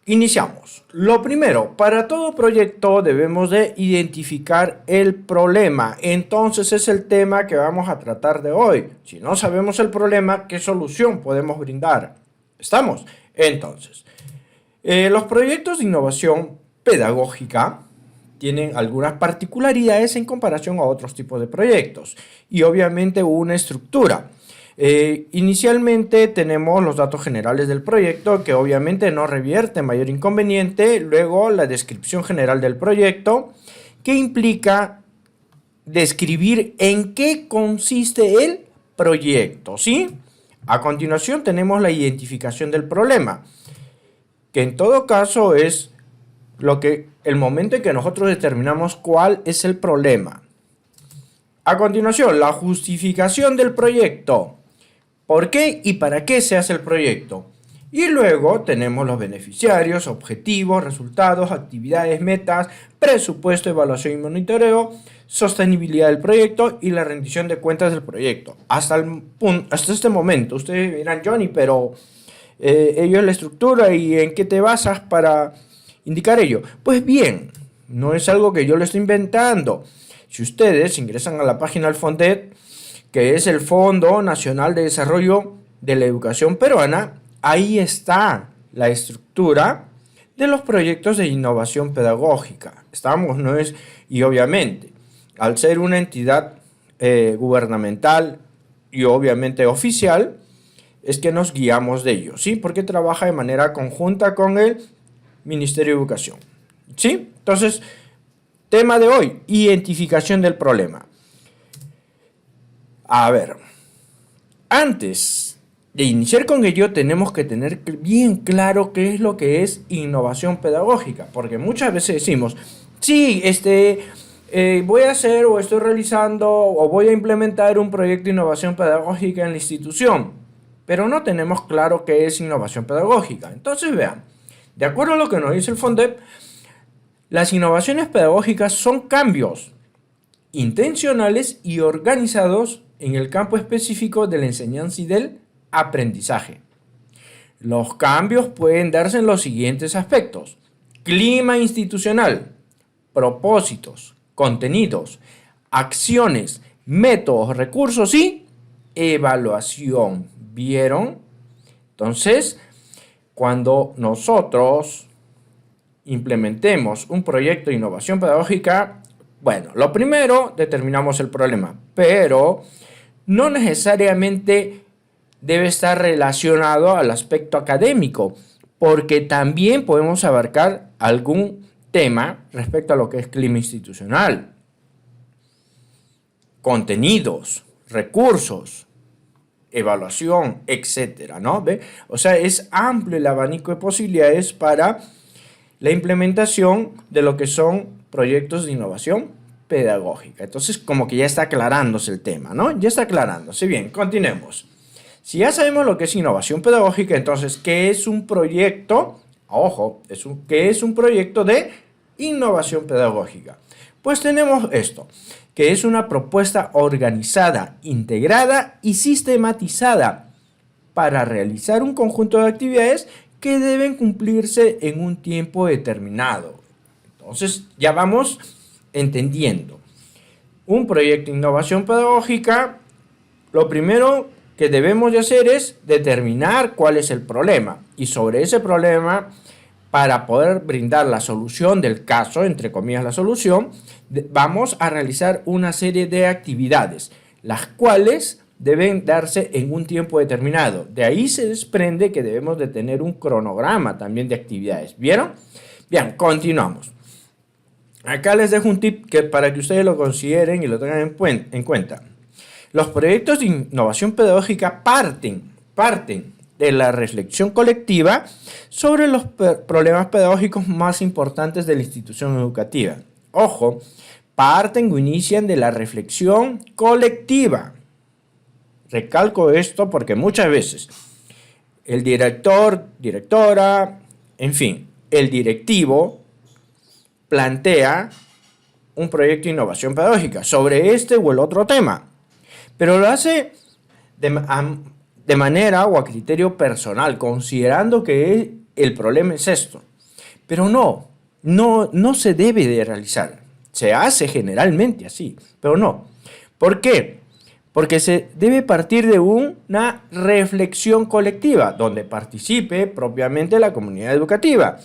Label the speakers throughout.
Speaker 1: Iniciamos. Lo primero, para todo proyecto debemos de identificar el problema. Entonces es el tema que vamos a tratar de hoy. Si no sabemos el problema, ¿qué solución podemos brindar? ¿Estamos? Entonces, los proyectos de innovación pedagógica tienen algunas particularidades en comparación a otros tipos de proyectos y obviamente una estructura. Inicialmente tenemos los datos generales del proyecto que obviamente no revierte mayor inconveniente. Luego la descripción general del proyecto que implica describir en qué consiste el proyecto, ¿sí? A continuación tenemos la identificación del problema, que en todo caso es el momento en que nosotros determinamos cuál es el problema. A continuación, la justificación del proyecto. ¿Por qué y para qué se hace el proyecto? Y luego tenemos los beneficiarios, objetivos, resultados, actividades, metas, presupuesto, evaluación y monitoreo, sostenibilidad del proyecto y la rendición de cuentas del proyecto. Hasta este momento, ustedes dirán, Johnny, pero ello es la estructura y en qué te basas para indicar ello. Pues bien, no es algo que yo le estoy inventando. Si ustedes ingresan a la página del FONDET, que es el Fondo Nacional de Desarrollo de la Educación Peruana, ahí está la estructura de los proyectos de innovación pedagógica. Y obviamente, al ser una entidad gubernamental y obviamente oficial, es que nos guiamos de ello, ¿sí? Porque trabaja de manera conjunta con el Ministerio de Educación, ¿sí? Entonces, tema de hoy, identificación del problema. A ver, antes de iniciar con ello tenemos que tener bien claro qué es lo que es innovación pedagógica, porque muchas veces decimos, sí, voy a hacer o estoy realizando o voy a implementar un proyecto de innovación pedagógica en la institución, pero no tenemos claro qué es innovación pedagógica. Entonces vean, de acuerdo a lo que nos dice el FONDEP, las innovaciones pedagógicas son cambios intencionales y organizados en el campo específico de la enseñanza y del aprendizaje. Los cambios pueden darse en los siguientes aspectos: clima institucional, propósitos, contenidos, acciones, métodos, recursos y evaluación. ¿Vieron? Entonces, cuando nosotros implementemos un proyecto de innovación pedagógica, bueno, lo primero, determinamos el problema, pero no necesariamente debe estar relacionado al aspecto académico, porque también podemos abarcar algún tema respecto a lo que es clima institucional, contenidos, recursos, evaluación, etcétera, ¿no? ¿Ve? O sea, es amplio el abanico de posibilidades para la implementación de lo que son proyectos de innovación pedagógica. Entonces, como que ya está aclarándose el tema, ¿no? Ya está aclarándose. Bien, continuemos. Si ya sabemos lo que es innovación pedagógica, entonces, ¿qué es un proyecto? Ojo, ¿qué es un proyecto de innovación pedagógica? Pues tenemos esto, que es una propuesta organizada, integrada y sistematizada para realizar un conjunto de actividades que deben cumplirse en un tiempo determinado. Entonces, ya vamos entendiendo. Un proyecto de innovación pedagógica, lo primero que debemos de hacer es determinar cuál es el problema. Y sobre ese problema, para poder brindar la solución del caso, entre comillas la solución, vamos a realizar una serie de actividades, las cuales deben darse en un tiempo determinado. De ahí se desprende que debemos de tener un cronograma también de actividades. ¿Vieron? Bien, continuamos. Acá les dejo un tip para que ustedes lo consideren y lo tengan en cuenta. Los proyectos de innovación pedagógica parten de la reflexión colectiva sobre los problemas pedagógicos más importantes de la institución educativa. Ojo, parten o inician de la reflexión colectiva. Recalco esto porque muchas veces el director, directora, en fin, el directivo plantea un proyecto de innovación pedagógica sobre este o el otro tema, pero lo hace de manera o a criterio personal, considerando que el problema es esto. Pero no se debe de realizar. Se hace generalmente así, pero no. ¿Por qué? Porque se debe partir de una reflexión colectiva, donde participe propiamente la comunidad educativa.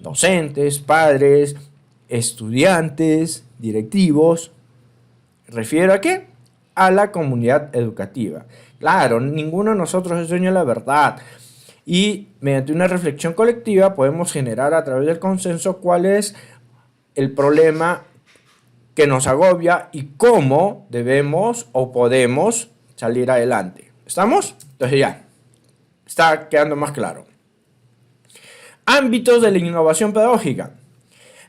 Speaker 1: Docentes, padres, estudiantes, directivos. ¿Refiero a qué? A la comunidad educativa. Claro, ninguno de nosotros es dueño de la verdad. Y mediante una reflexión colectiva podemos generar a través del consenso cuál es el problema que nos agobia y cómo debemos o podemos salir adelante. ¿Estamos? Entonces ya, está quedando más claro. Ámbitos de la innovación pedagógica.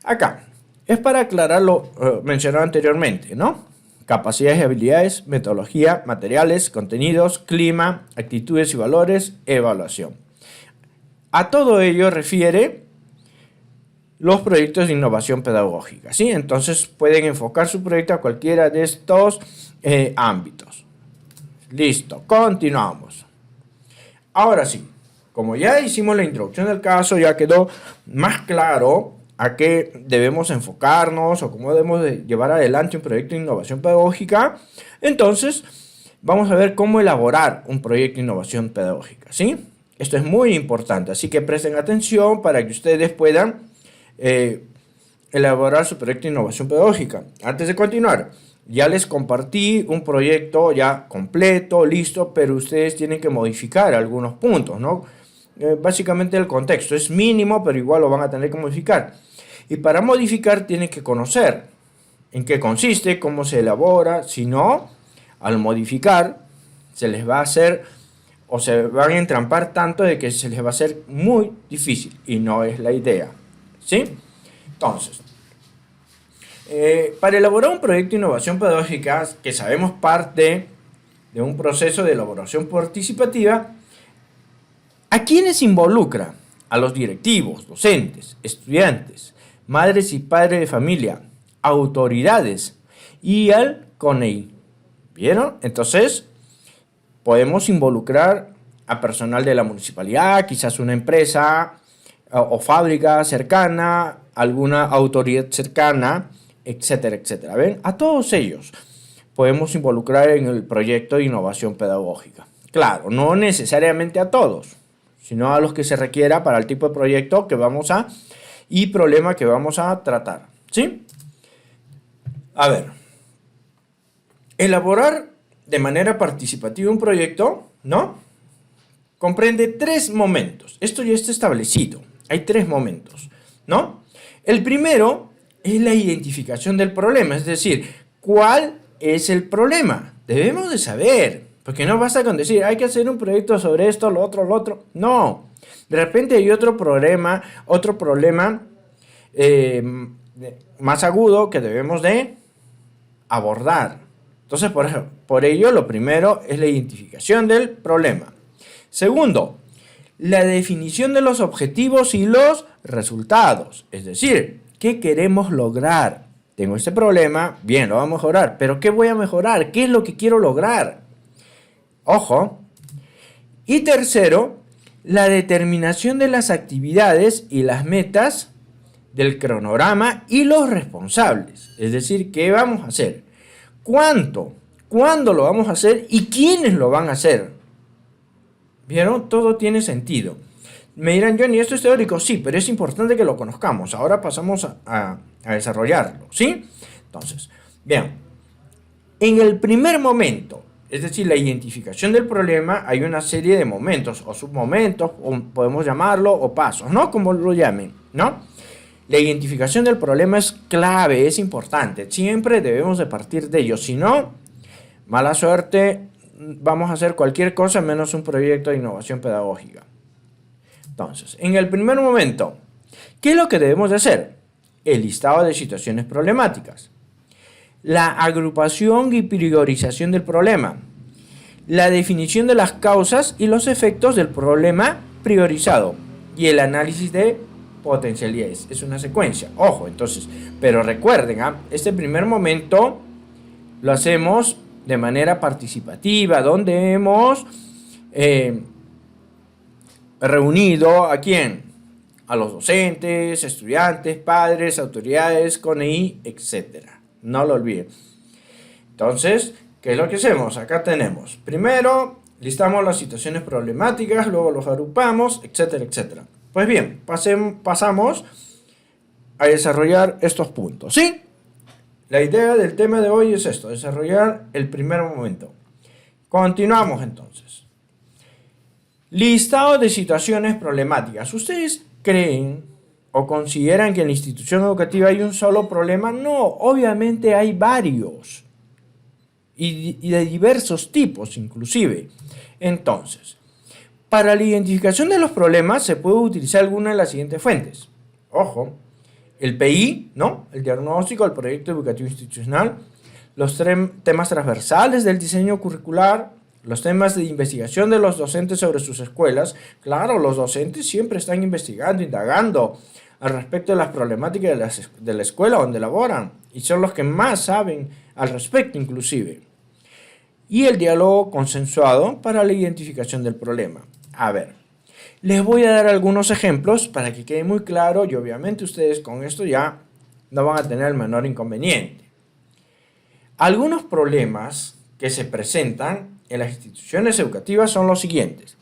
Speaker 1: Acá, es para aclarar lo mencionado anteriormente, ¿no? Capacidades y habilidades, metodología, materiales, contenidos, clima, actitudes y valores, evaluación. A todo ello refiere los proyectos de innovación pedagógica, ¿sí? Entonces pueden enfocar su proyecto a cualquiera de estos ámbitos. Listo, continuamos. Ahora sí, como ya hicimos la introducción del caso, ya quedó más claro a qué debemos enfocarnos o cómo debemos de llevar adelante un proyecto de innovación pedagógica. Entonces, vamos a ver cómo elaborar un proyecto de innovación pedagógica, ¿sí? Esto es muy importante, así que presten atención para que ustedes puedan elaborar su proyecto de innovación pedagógica. Antes de continuar, ya les compartí un proyecto ya completo, listo, pero ustedes tienen que modificar algunos puntos, ¿no? Básicamente el contexto es mínimo, pero igual lo van a tener que modificar. Y para modificar tienen que conocer en qué consiste, cómo se elabora. Si no, al modificar se les va a hacer o se van a entrampar tanto de que se les va a hacer muy difícil y no es la idea, ¿sí? Entonces, para elaborar un proyecto de innovación pedagógica que sabemos parte de un proceso de elaboración participativa, ¿a quiénes involucra? A los directivos, docentes, estudiantes, madres y padres de familia, autoridades y al CONEI. ¿Vieron? Entonces, podemos involucrar a personal de la municipalidad, quizás una empresa o fábrica cercana, alguna autoridad cercana, etcétera, etcétera. ¿Ven? A todos ellos podemos involucrar en el proyecto de innovación pedagógica. Claro, no necesariamente a todos, sino a los que se requiera para el tipo de proyecto que vamos a y problema que vamos a tratar, ¿sí? A ver, elaborar de manera participativa un proyecto, ¿no? Comprende 3 momentos. Esto ya está establecido. Hay 3 momentos, ¿no? El primero es la identificación del problema, es decir, ¿cuál es el problema? Debemos de saber, porque no basta con decir, hay que hacer un proyecto sobre esto, lo otro. No, de repente hay otro problema más agudo que debemos de abordar. Entonces, por ello, lo primero es la identificación del problema. Segundo, la definición de los objetivos y los resultados. Es decir, ¿qué queremos lograr? Tengo este problema, bien, lo vamos a mejorar, pero ¿qué voy a mejorar? ¿Qué es lo que quiero lograr? Ojo. Y tercero, la determinación de las actividades y las metas del cronograma y los responsables. Es decir, ¿qué vamos a hacer? ¿Cuánto? ¿Cuándo lo vamos a hacer? ¿Y quiénes lo van a hacer? ¿Vieron? Todo tiene sentido. Me dirán, Johnny, ¿esto es teórico? Sí, pero es importante que lo conozcamos. Ahora pasamos a desarrollarlo, ¿sí? Entonces, bien, en el primer momento, es decir, la identificación del problema, hay una serie de momentos o submomentos, o podemos llamarlo, o pasos, ¿no? Como lo llamen, ¿no? La identificación del problema es clave, es importante. Siempre debemos de partir de ello. Si no, mala suerte, vamos a hacer cualquier cosa menos un proyecto de innovación pedagógica. Entonces, en el primer momento, ¿qué es lo que debemos de hacer? El listado de situaciones problemáticas, la agrupación y priorización del problema, la definición de las causas y los efectos del problema priorizado y el análisis de potencialidades. Es una secuencia, ojo, entonces, pero recuerden, este primer momento lo hacemos de manera participativa, donde hemos reunido ¿a quién? a los docentes, estudiantes, padres, autoridades, CONEI, etc. No lo olviden. Entonces, ¿qué es lo que hacemos? Acá tenemos, primero, listamos las situaciones problemáticas, luego los agrupamos, etcétera, etcétera. Pues bien, pasamos a desarrollar estos puntos, ¿sí? La idea del tema de hoy es esto, desarrollar el primer momento. Continuamos entonces. Listado de situaciones problemáticas. ¿Ustedes creen o consideran que en la institución educativa hay un solo problema? No, obviamente hay varios. Y de diversos tipos inclusive. Entonces, para la identificación de los problemas se puede utilizar alguna de las siguientes fuentes. Ojo, el PI, ¿no? El diagnóstico, el proyecto educativo institucional, los temas transversales del diseño curricular, los temas de investigación de los docentes sobre sus escuelas. Claro, los docentes siempre están investigando, indagando al respecto de las problemáticas de la escuela donde laboran y son los que más saben al respecto inclusive. Y el diálogo consensuado para la identificación del problema. A ver, les voy a dar algunos ejemplos para que quede muy claro y obviamente ustedes con esto ya no van a tener el menor inconveniente. Algunos problemas que se presentan en las instituciones educativas son los siguientes.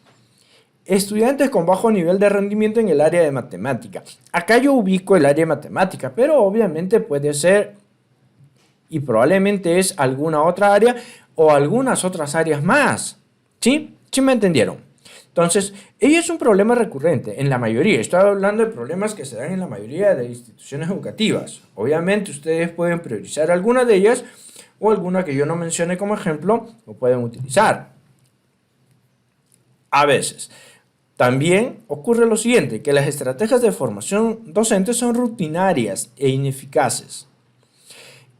Speaker 1: Estudiantes con bajo nivel de rendimiento en el área de matemática. Acá yo ubico el área de matemática, pero obviamente puede ser y probablemente es alguna otra área o algunas otras áreas más. ¿Sí? ¿Sí me entendieron? Entonces, ello es un problema recurrente en la mayoría. Estoy hablando de problemas que se dan en la mayoría de instituciones educativas. Obviamente ustedes pueden priorizar alguna de ellas o alguna que yo no mencione como ejemplo, lo pueden utilizar. A veces, también ocurre lo siguiente, que las estrategias de formación docente son rutinarias e ineficaces.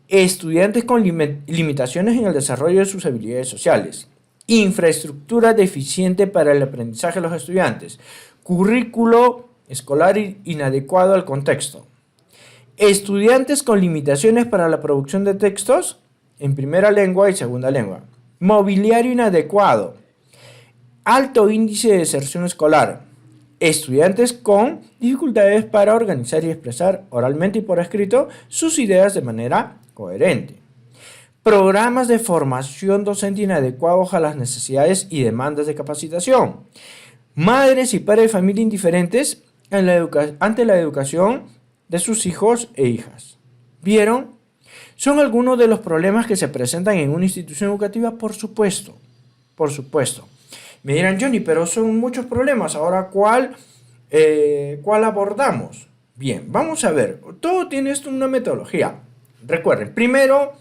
Speaker 1: Estudiantes con limitaciones en el desarrollo de sus habilidades sociales. Infraestructura deficiente para el aprendizaje de los estudiantes. Currículo escolar inadecuado al contexto. Estudiantes con limitaciones para la producción de textos en primera lengua y segunda lengua. Mobiliario inadecuado. Alto índice de deserción escolar. Estudiantes con dificultades para organizar y expresar oralmente y por escrito sus ideas de manera coherente. Programas de formación docente inadecuados a las necesidades y demandas de capacitación. Madres y padres de familia indiferentes ante la educación de sus hijos e hijas. ¿Vieron? ¿Son algunos de los problemas que se presentan en una institución educativa? Por supuesto, por supuesto. Me dirán, Johnny, pero son muchos problemas. Ahora, ¿cuál abordamos? Bien, vamos a ver. Todo tiene esto una metodología. Recuerden, primero,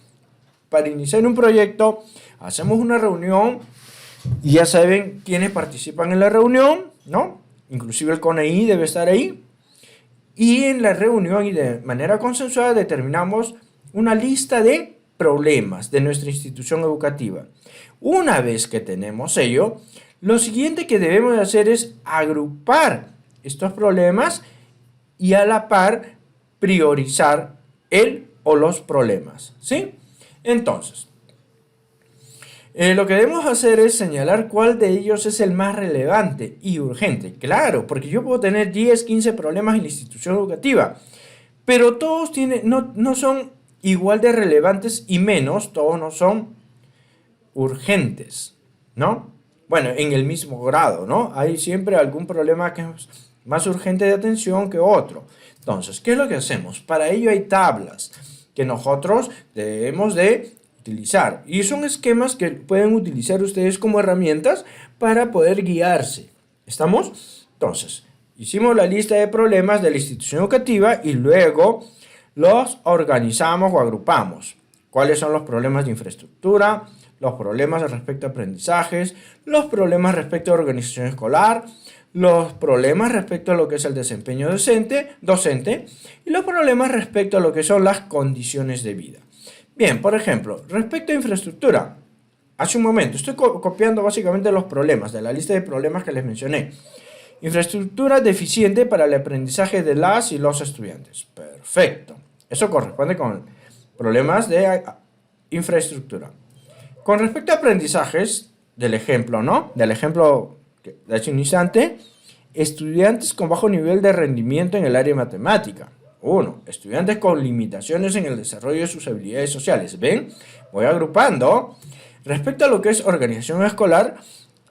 Speaker 1: para iniciar un proyecto, hacemos una reunión y ya saben quiénes participan en la reunión, ¿no? Inclusive el CONEI debe estar ahí. Y en la reunión y de manera consensuada determinamos una lista de problemas de nuestra institución educativa. Una vez que tenemos ello, lo siguiente que debemos hacer es agrupar estos problemas y a la par priorizar el o los problemas, ¿sí? Entonces, lo que debemos hacer es señalar cuál de ellos es el más relevante y urgente. Claro, porque yo puedo tener 10, 15 problemas en la institución educativa, pero todos no son igual de relevantes y menos, todos no son urgentes, ¿no? Bueno, en el mismo grado, ¿no? Hay siempre algún problema que es más urgente de atención que otro. Entonces, ¿qué es lo que hacemos? Para ello hay tablas que nosotros debemos de utilizar. Y son esquemas que pueden utilizar ustedes como herramientas para poder guiarse. ¿Estamos? Entonces, hicimos la lista de problemas de la institución educativa y luego los organizamos o agrupamos. ¿Cuáles son los problemas de infraestructura? Los problemas respecto a aprendizajes, los problemas respecto a organización escolar, los problemas respecto a lo que es el desempeño docente y los problemas respecto a lo que son las condiciones de vida. Bien, por ejemplo, respecto a infraestructura, hace un momento estoy copiando básicamente los problemas de la lista de problemas que les mencioné. Infraestructura deficiente para el aprendizaje de las y los estudiantes. Perfecto. Eso corresponde con problemas de infraestructura. Con respecto a aprendizajes, del ejemplo, ¿no? Del ejemplo de hace un instante, estudiantes con bajo nivel de rendimiento en el área de matemática. 1. Estudiantes con limitaciones en el desarrollo de sus habilidades sociales. ¿Ven? Voy agrupando. Respecto a lo que es organización escolar,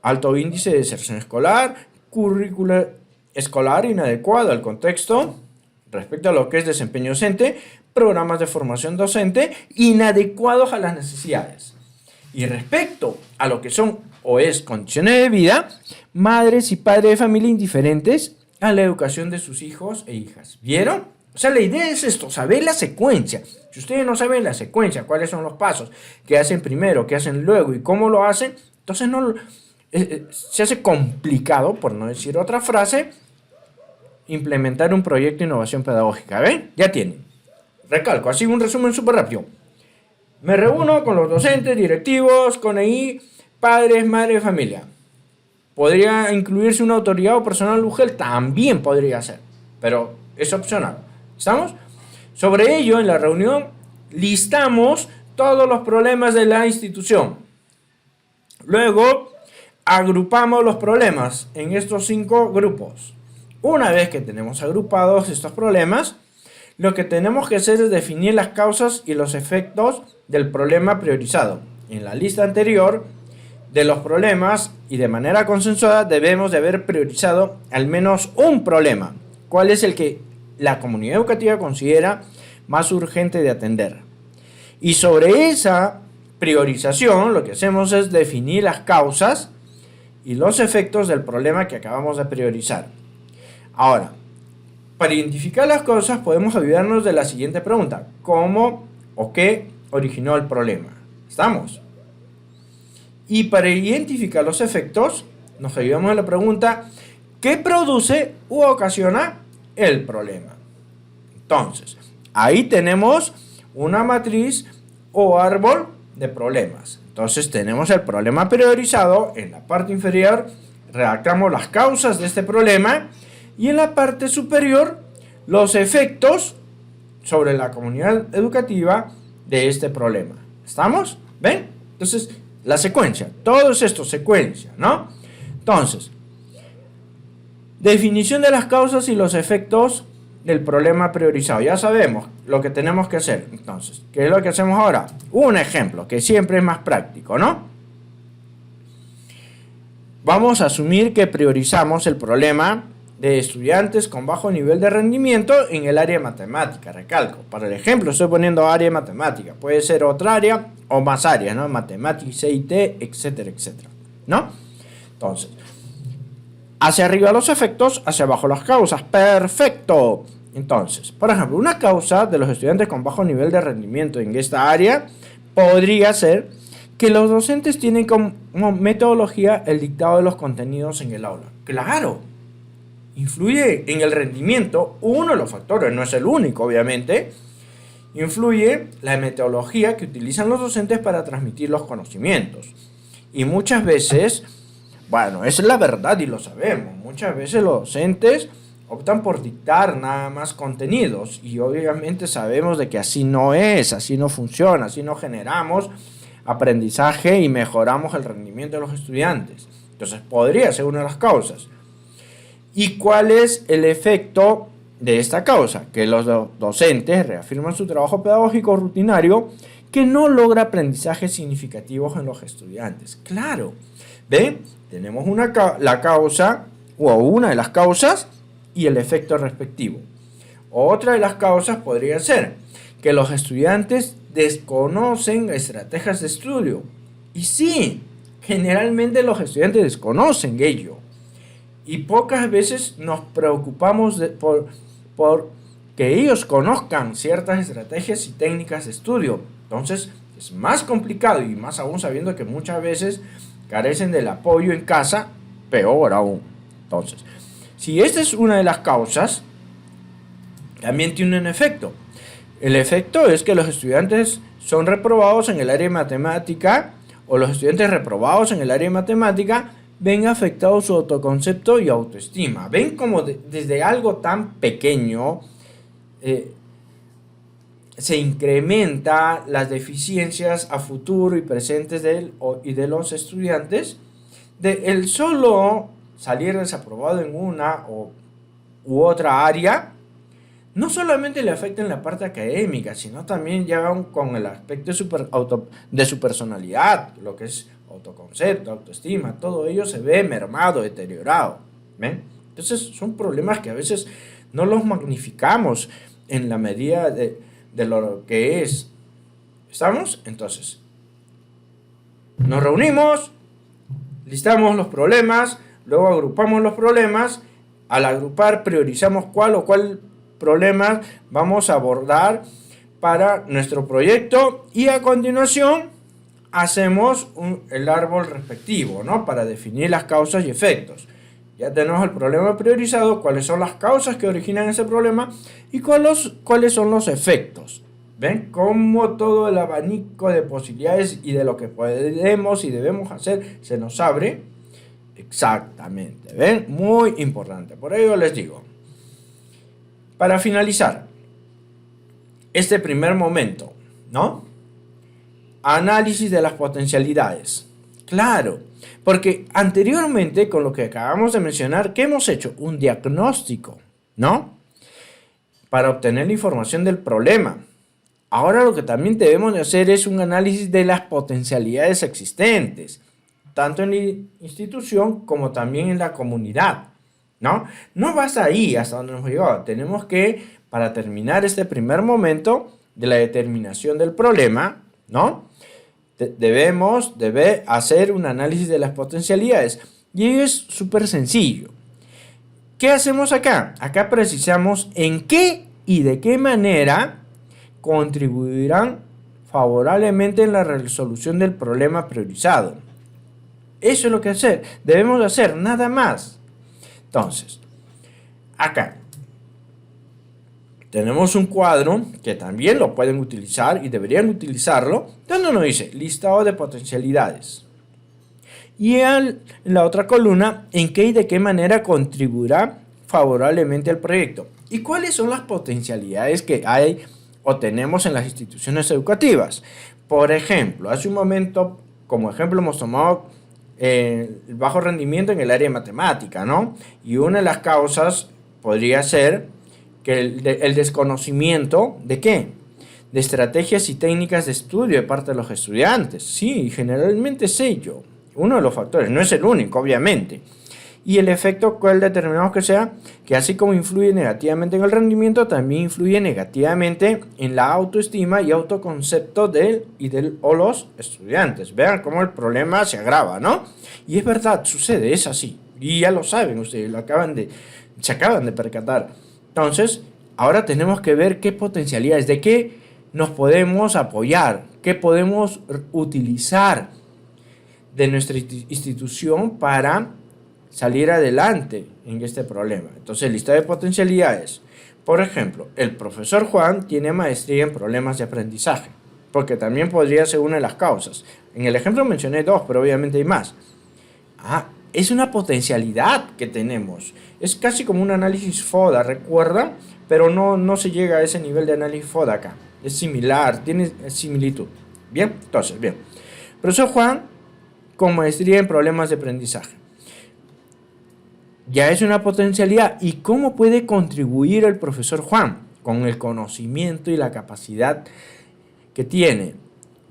Speaker 1: alto índice de deserción escolar, currícula escolar inadecuado al contexto. Respecto a lo que es desempeño docente, programas de formación docente inadecuados a las necesidades. Y respecto a lo que son o es condiciones de vida, madres y padres de familia indiferentes a la educación de sus hijos e hijas. ¿Vieron? O sea, la idea es esto, saber la secuencia. Si ustedes no saben la secuencia, cuáles son los pasos, qué hacen primero, qué hacen luego y cómo lo hacen, entonces se hace complicado, por no decir otra frase, implementar un proyecto de innovación pedagógica. ¿Ven? Ya tienen. Recalco, así un resumen súper rápido. Me reúno con los docentes, directivos, con ahí, padres, madres, familia. ¿Podría incluirse una autoridad o personal UGEL? También podría ser, pero es opcional. ¿Estamos? Sobre ello, en la reunión, listamos todos los problemas de la institución. Luego, agrupamos los problemas en estos 5 grupos. Una vez que tenemos agrupados estos problemas, lo que tenemos que hacer es definir las causas y los efectos del problema priorizado. En la lista anterior de los problemas y de manera consensuada debemos de haber priorizado al menos un problema. ¿Cuál es el que la comunidad educativa considera más urgente de atender? Y sobre esa priorización lo que hacemos es definir las causas y los efectos del problema que acabamos de priorizar. Ahora, para identificar las cosas podemos ayudarnos de la siguiente pregunta: ¿cómo o qué originó el problema? ¿Estamos? Y para identificar los efectos nos ayudamos de la pregunta: ¿qué produce u ocasiona el problema? Entonces, ahí tenemos una matriz o árbol de problemas. Entonces tenemos el problema priorizado. En la parte inferior redactamos las causas de este problema y en la parte superior los efectos sobre la comunidad educativa de este problema. ¿Estamos? ¿Ven? Entonces, la secuencia, todo es esto, secuencia, ¿no? Entonces, definición de las causas y los efectos del problema priorizado. Ya sabemos lo que tenemos que hacer. Entonces, ¿qué es lo que hacemos ahora? Un ejemplo, que siempre es más práctico, ¿no? Vamos a asumir que priorizamos el problema de estudiantes con bajo nivel de rendimiento en el área de matemática. Recalco, para el ejemplo estoy poniendo área de matemática. Puede ser otra área o más áreas, ¿no? Matemática, CIT, etcétera, etcétera, ¿no? Entonces, hacia arriba los efectos, hacia abajo las causas. ¡Perfecto! Entonces, por ejemplo, una causa de los estudiantes con bajo nivel de rendimiento en esta área podría ser que los docentes tienen como metodología el dictado de los contenidos en el aula. ¡Claro! Influye en el rendimiento, uno de los factores, no es el único obviamente, influye la metodología que utilizan los docentes para transmitir los conocimientos. Y muchas veces, bueno, esa es la verdad y lo sabemos, muchas veces los docentes optan por dictar nada más contenidos y obviamente sabemos de que así no es, así no funciona, así no generamos aprendizaje y mejoramos el rendimiento de los estudiantes. Entonces podría ser una de las causas. ¿Y cuál es el efecto de esta causa? Que los docentes reafirman su trabajo pedagógico rutinario que no logra aprendizajes significativos en los estudiantes. Claro, ¿ven? Tenemos la causa o una de las causas y el efecto respectivo. Otra de las causas podría ser que los estudiantes desconocen estrategias de estudio. Y sí, generalmente los estudiantes desconocen ello. Y pocas veces nos preocupamos por que ellos conozcan ciertas estrategias y técnicas de estudio. Entonces es más complicado y más aún sabiendo que muchas veces carecen del apoyo en casa, peor aún. Entonces, si esta es una de las causas, también tiene un efecto. El efecto es que los estudiantes son reprobados en el área de matemática o los estudiantes reprobados en el área de matemática ven afectado su autoconcepto y autoestima. Ven como desde algo tan pequeño se incrementa las deficiencias a futuro y presentes de los estudiantes. El solo salir desaprobado en una u otra área, no solamente le afecta en la parte académica, sino también ya con el aspecto de su personalidad, lo que es autoconcepto, autoestima, todo ello se ve mermado, deteriorado. ¿Ven? Entonces son problemas que a veces no los magnificamos en la medida de lo que es. ¿Estamos? Entonces, nos reunimos, listamos los problemas, luego agrupamos los problemas. Al agrupar, priorizamos cuál problema vamos a abordar para nuestro proyecto y a continuación hacemos el árbol respectivo, ¿no? Para definir las causas y efectos. Ya tenemos el problema priorizado, cuáles son las causas que originan ese problema y cuáles son los efectos. ¿Ven? Cómo todo el abanico de posibilidades y de lo que podemos y debemos hacer se nos abre. Exactamente. ¿Ven? Muy importante. Por ello les digo, para finalizar este primer momento, ¿no? Análisis de las potencialidades. Claro, porque anteriormente con lo que acabamos de mencionar, ¿qué hemos hecho? Un diagnóstico, ¿no? Para obtener la información del problema. Ahora lo que también debemos de hacer es un análisis de las potencialidades existentes, tanto en la institución como también en la comunidad, ¿no? No basta ahí hasta donde hemos llegado. Tenemos que, para terminar este primer momento de la determinación del problema, ¿no? Debe hacer un análisis de las potencialidades. Y ello es súper sencillo. ¿Qué hacemos acá? Acá precisamos en qué y de qué manera contribuirán favorablemente en la resolución del problema priorizado. Eso es lo que debemos hacer, nada más. Entonces, acá tenemos un cuadro que también lo pueden utilizar y deberían utilizarlo, donde nos dice listado de potencialidades. Y en la otra columna, en qué y de qué manera contribuirá favorablemente al proyecto. ¿Y cuáles son las potencialidades que hay o tenemos en las instituciones educativas? Por ejemplo, hace un momento, como ejemplo, hemos tomado el bajo rendimiento en el área de matemática, ¿no? Y una de las causas podría ser que el desconocimiento ¿de qué? De estrategias y técnicas de estudio de parte de los estudiantes. Sí, generalmente es ello. Uno de los factores, no es el único, obviamente. Y el efecto, ¿cuál determinamos que sea? Que así como influye negativamente en el rendimiento, también influye negativamente en la autoestima y autoconcepto o los estudiantes. Vean cómo el problema se agrava, ¿no? Y es verdad, sucede, es así. Y ya lo saben ustedes, se acaban de percatar. Entonces, ahora tenemos que ver qué potencialidades, de qué nos podemos apoyar, qué podemos utilizar de nuestra institución para salir adelante en este problema. Entonces, lista de potencialidades. Por ejemplo, el profesor Juan tiene maestría en problemas de aprendizaje, porque también podría ser una de las causas. En el ejemplo mencioné dos, pero obviamente hay más. Es una potencialidad que tenemos. Es casi como un análisis FODA, ¿recuerdan? Pero no se llega a ese nivel de análisis FODA acá. Es similar, tiene similitud. Bien, entonces, bien. Profesor Juan con maestría en problemas de aprendizaje. Ya es una potencialidad. ¿Y cómo puede contribuir el profesor Juan? Con el conocimiento y la capacidad que tiene.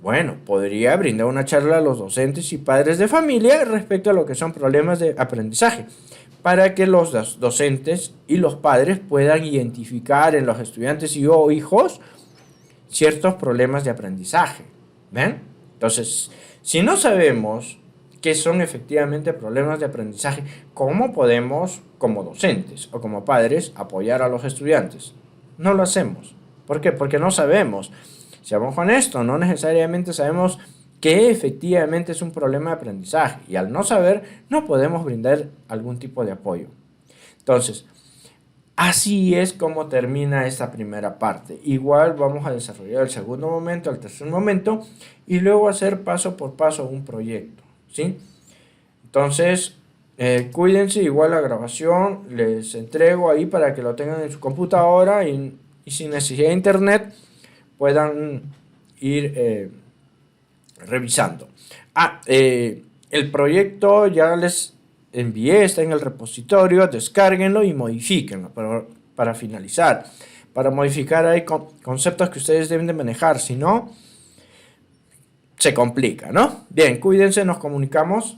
Speaker 1: Bueno, podría brindar una charla a los docentes y padres de familia respecto a lo que son problemas de aprendizaje, para que los docentes y los padres puedan identificar en los estudiantes o hijos ciertos problemas de aprendizaje. ¿Ven? Entonces, si no sabemos qué son efectivamente problemas de aprendizaje, ¿cómo podemos, como docentes o como padres, apoyar a los estudiantes? No lo hacemos. ¿Por qué? Porque no sabemos. Seamos honestos, no necesariamente sabemos qué efectivamente es un problema de aprendizaje. Y al no saber, no podemos brindar algún tipo de apoyo. Entonces, así es como termina esta primera parte. Igual vamos a desarrollar el segundo momento, el tercer momento, y luego hacer paso por paso un proyecto, ¿sí? Entonces, cuídense, igual la grabación les entrego ahí para que lo tengan en su computadora y sin necesidad de internet puedan ir revisando. El proyecto ya les envié, está en el repositorio, descárguenlo y modifíquenlo. Pero para finalizar, para modificar hay conceptos que ustedes deben de manejar, si no, se complica, ¿no? Bien, cuídense, nos comunicamos.